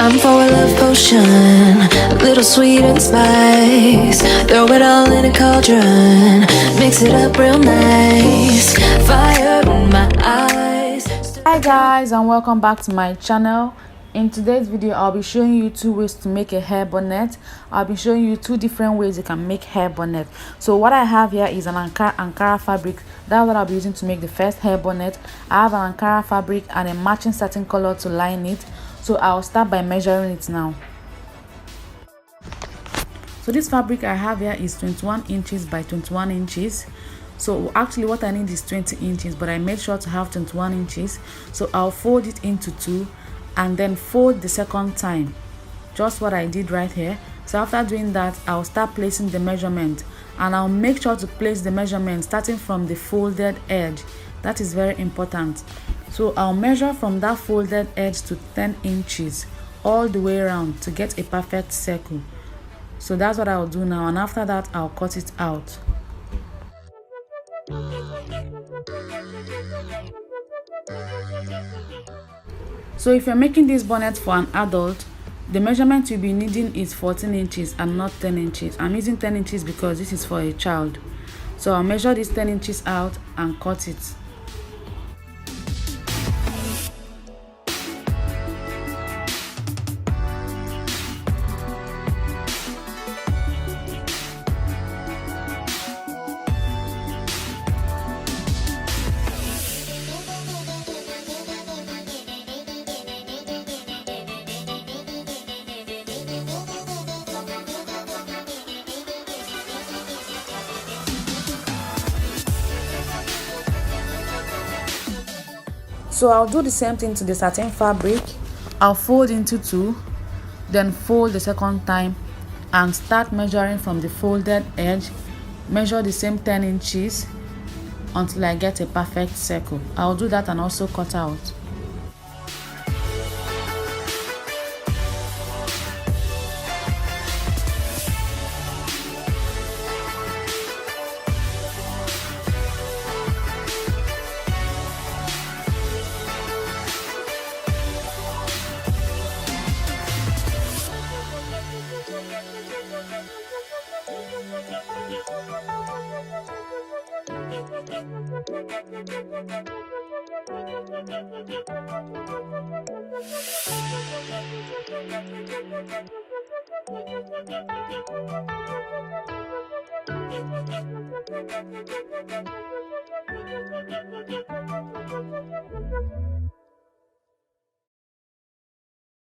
Time for a love potion, a little sweet and spice. Throw it all in a cauldron, mix it up real nice. Fire in my eyes. Hi guys, and welcome back to my channel. In today's video, I'll be showing you 2 ways to make a hair bonnet. I'll be showing you 2 different ways you can make hair bonnet. So what I have here is an Ankara fabric. That's what I'll be using to make the first hair bonnet. I have an Ankara fabric and a matching satin color to line it. So I'll start by measuring it now. So this fabric I have here is 21 inches by 21 inches. So actually what I need is 20 inches, but I made sure to have 21 inches. So I'll fold it into 2 and then fold the second time, just what I did right here. So after doing that, I'll start placing the measurement, and I'll make sure to place the measurement starting from the folded edge. That is very important. So I'll measure from that folded edge to 10 inches all the way around to get a perfect circle. So that's what I'll do now, and after that I'll cut it out. So if you're making this bonnet for an adult, the measurement you'll be needing is 14 inches and not 10 inches. I'm using 10 inches because this is for a child. So I'll measure this 10 inches out and cut it. So I'll do the same thing to the satin fabric. I'll fold into 2, then fold the second time and start measuring from the folded edge. Measure the same 10 inches until I get a perfect circle. I'll do that and also cut out.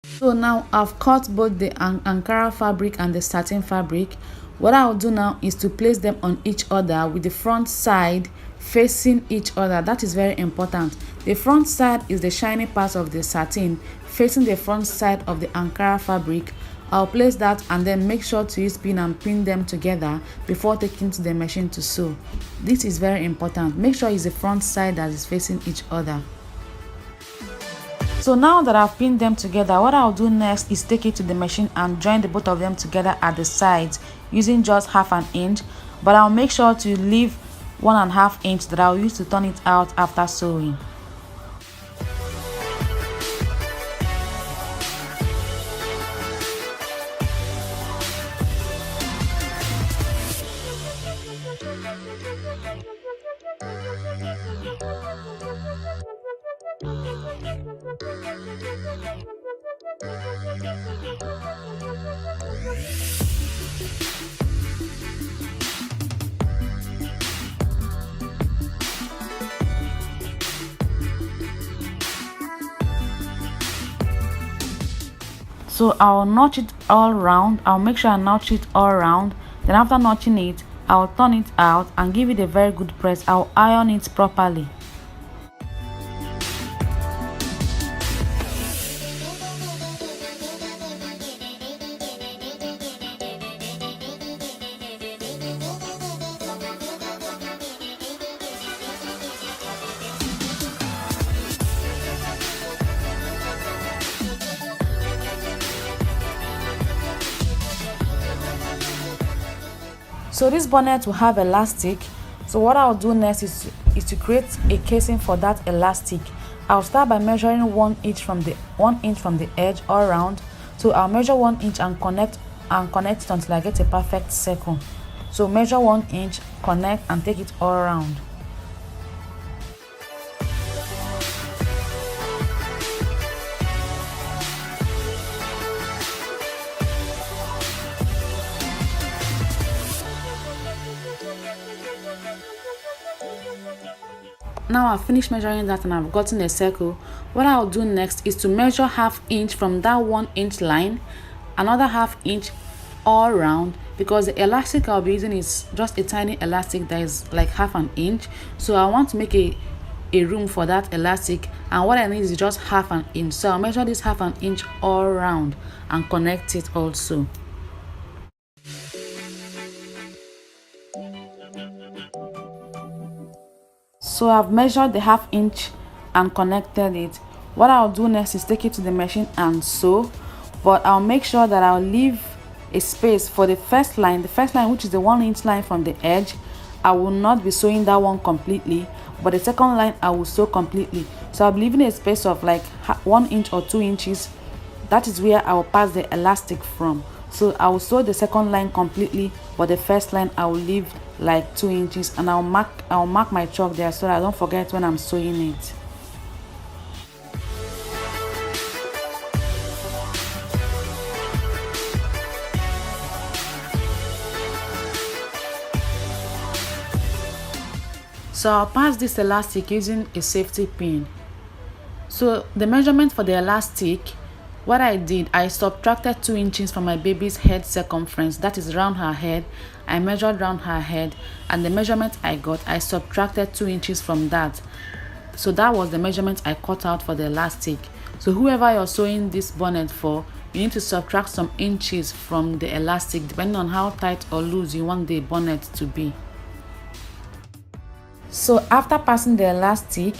So now I've cut both the Ankara fabric and the satin fabric. What I'll do now is to place them on each other with the front side facing each other. That is very important. The front side is the shiny part of the satin facing the front side of the Ankara fabric. I'll place that and then make sure to use pin and pin them together before taking to the machine to sew. This is very important. Make sure it's the front side that is facing each other. So now that I've pinned them together, what I'll do next is take it to the machine and join the both of them together at the sides using just half an inch, but I'll make sure to leave 1.5 inch that I'll use to turn it out after sewing. So I'll notch it all round. I'll make sure I notch it all round. Then after notching it, I'll turn it out and give it a very good press. I'll iron it properly. So this bonnet will have elastic. So what I'll do next is to create a casing for that elastic. I'll start by measuring 1 inch from the edge all around. So I'll measure 1 inch and connect it until I get a perfect circle. So measure 1 inch, connect, and take it all around. Now I've finished measuring that and I've gotten a circle. What I'll do next is to measure 1/2 inch from that 1 inch line, another 1/2 inch all around, because the elastic I'll be using is just a tiny elastic that is like 1/2 inch. So I want to make a room for that elastic, and what I need is just 1/2 inch. So I'll measure this 1/2 inch all around and connect it also. So I've measured the 1/2 inch and connected it. What I'll do next is take it to the machine and sew, but I'll make sure that I'll leave a space for the first line which is the 1 inch line from the edge. I will not be sewing that one completely, but the second line I will sew completely. So I'll be leaving a space of like 1 inch or 2 inches. That is where I will pass the elastic from. So I will sew the second line completely, but the first line I will leave like 2 inches, and I'll mark my chalk there so that I don't forget when I'm sewing it. So I'll pass this elastic using a safety pin. So the measurement for the elastic, what I did, I subtracted 2 inches from my baby's head circumference, that is around her head. I measured around her head, and the measurement I got, I subtracted 2 inches from that. So that was the measurement I cut out for the elastic. So whoever you're sewing this bonnet for, you need to subtract some inches from the elastic depending on how tight or loose you want the bonnet to be. So after passing the elastic,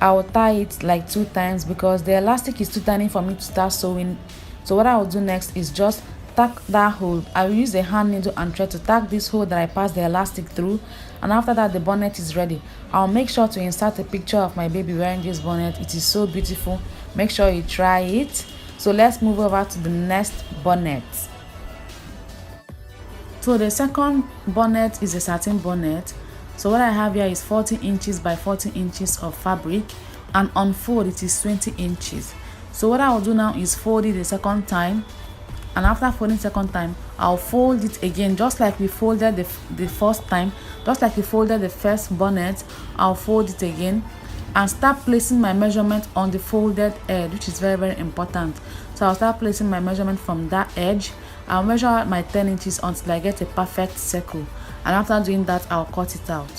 I will tie it like 2 times because the elastic is too tiny for me to start sewing. So what I will do next is just tack that hole. I will use a hand needle and thread to tack this hole that I passed the elastic through, and after that the bonnet is ready. I'll make sure to insert a picture of my baby wearing this bonnet. It is so beautiful. Make sure you try it. So let's move over to the next bonnet. So the second bonnet is a satin bonnet. So what I have here is 40 inches by 40 inches of fabric, and on fold it is 20 inches. So what I will do now is fold it the second time, and after folding second time, I'll fold it again just like we folded the first time. Just like we folded the first bonnet, I'll fold it again and start placing my measurement on the folded edge, which is very, very important. So I'll start placing my measurement from that edge. I'll measure out my 10 inches until I get a perfect circle, and after doing that, I'll cut it out.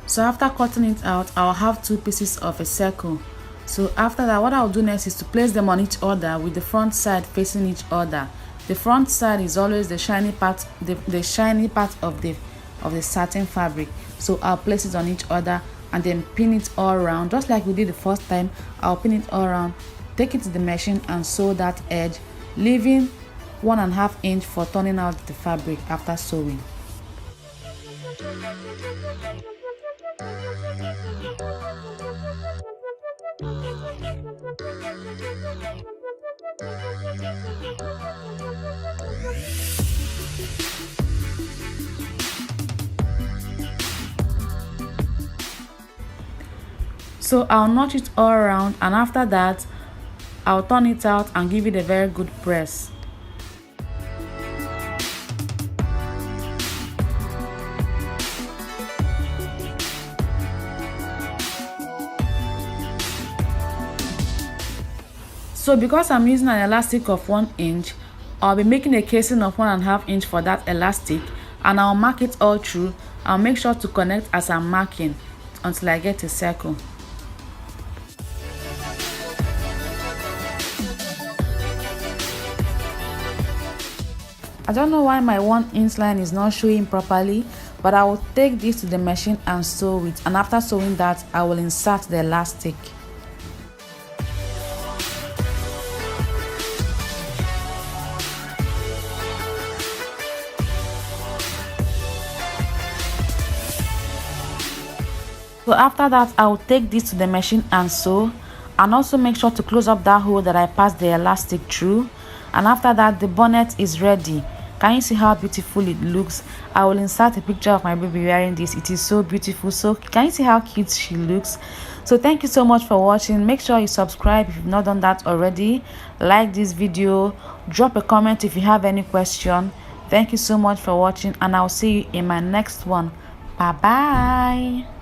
So after cutting it out, I'll have 2 pieces of a circle. So after that, what I'll do next is to place them on each other with the front side facing each other. The front side is always the shiny part, the shiny part of the satin fabric. So I'll place it on each other and then pin it all around, just like we did the first time. I'll pin it all around, take it to the machine and sew that edge, leaving 1.5 inch for turning out the fabric after sewing. So I'll notch it all around, and after that I'll turn it out and give it a very good press. So because I'm using an elastic of 1 inch, I'll be making a casing of 1.5 inch for that elastic, and I'll mark it all through. I'll make sure to connect as I'm marking until I get a circle. I don't know why my 1 inch line is not showing properly, but I will take this to the machine and sew it, and after sewing that, I will insert the elastic. So after that, I will take this to the machine and sew, and also make sure to close up that hole that I passed the elastic through. And after that, the bonnet is ready. Can you see how beautiful it looks? I will insert a picture of my baby wearing this. It is so beautiful. So can you see how cute she looks? So thank you so much for watching. Make sure you subscribe if you've not done that already. Like this video, drop a comment if you have any question. Thank you so much for watching, and I'll see you in my next one. Bye bye.